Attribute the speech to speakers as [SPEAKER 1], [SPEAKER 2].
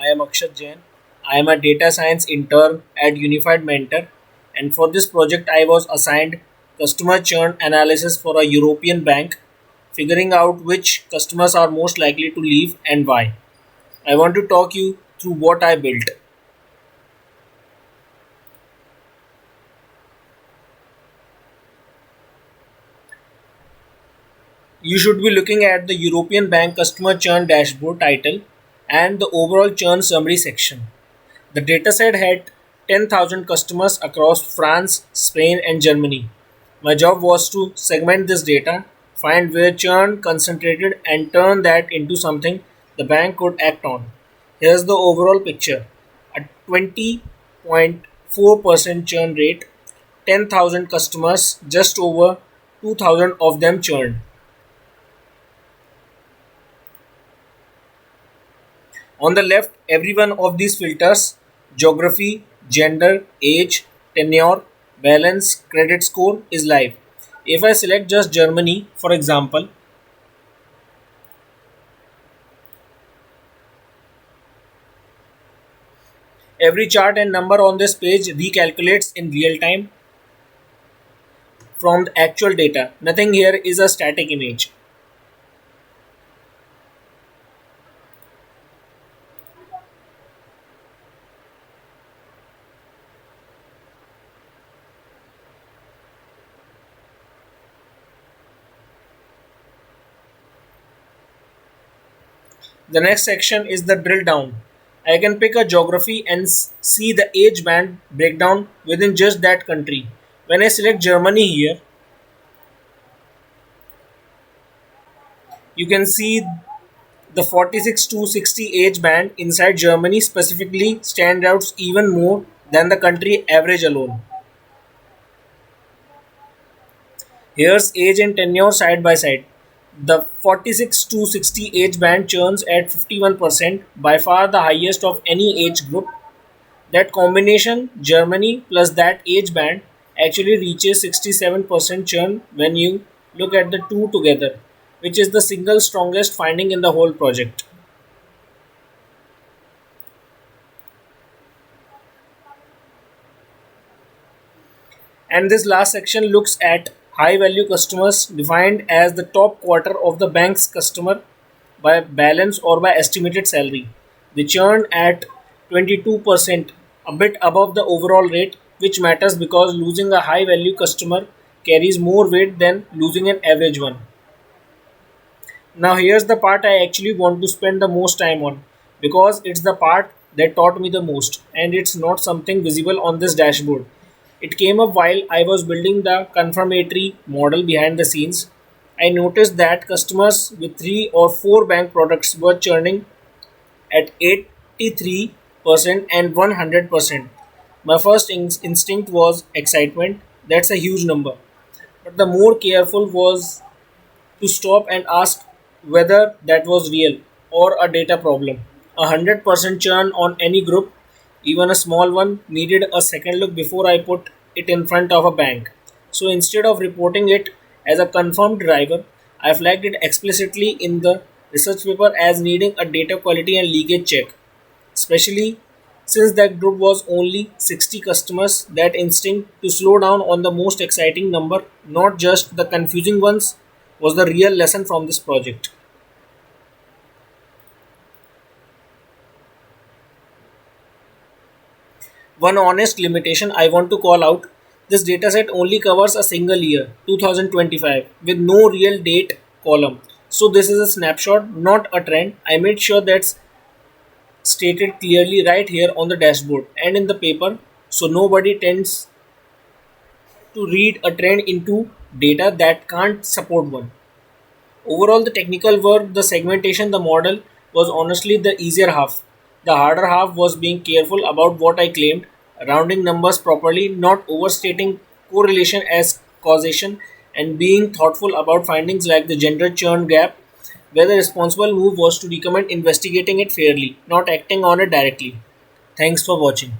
[SPEAKER 1] I am Akshat Jain. I am a data science intern at Unified Mentor, and for this project, I was assigned customer churn analysis for a European bank, figuring out which customers are most likely to leave and why. I want to talk you through what I built. You should be looking at the European Bank Customer Churn Dashboard title and the overall churn summary section. The dataset had 10,000 customers across France, Spain, and Germany. My job was to segment this data, find where churn concentrated, and turn that into something the bank could act on. Here's the overall picture: a 20.4% churn rate, 10,000 customers, just over 2,000 of them churned. On the left, every one of these filters: geography, gender, age, tenure, balance, credit score is live. If I select just Germany, for example, every chart and number on this page recalculates in real time from the actual data. Nothing here is a static image. The next section is the drill down. I can pick a geography and see the age band breakdown within just that country. When I select Germany here, you can see the 46 to 60 age band inside Germany specifically stands out even more than the country average alone. Here's age and tenure side by side. The 46 to 60 age band churns at 51%, by far the highest of any age group. That combination, Germany plus that age band, actually reaches 67% churn when you look at the two together, which is the single strongest finding in the whole project. And this last section looks at high value customers defined as the top quarter of the bank's customer by balance or by estimated salary. They churn at 22%, a bit above the overall rate, which matters because losing a high value customer carries more weight than losing an average one. Now, here's the part I actually want to spend the most time on because it's the part that taught me the most, and it's not something visible on this dashboard. It came up while I was building the confirmatory model behind the scenes. I noticed that customers with 3 or 4 bank products were churning at 83% and 100%. My first instinct was excitement. That's a huge number. But the more careful was to stop and ask whether that was real or a data problem. 100% churn on any group, even a small one, needed a second look before I put it in front of a bank. So instead of reporting it as a confirmed driver, I flagged it explicitly in the research paper as needing a data quality and leakage check. Especially since that group was only 60 customers, that instinct to slow down on the most exciting number, not just the confusing ones, was the real lesson from this project. One honest limitation I want to call out: this dataset only covers a single year, 2025, with no real date column. So, this is a snapshot, not a trend. I made sure that's stated clearly right here on the dashboard and in the paper so nobody tends to read a trend into data that can't support one. Overall, the technical work, the segmentation, the model was honestly the easier half. The harder half was being careful about what I claimed, rounding numbers properly, not overstating correlation as causation, and being thoughtful about findings like the gender churn gap, where the responsible move was to recommend investigating it fairly, not acting on it directly. Thanks for watching.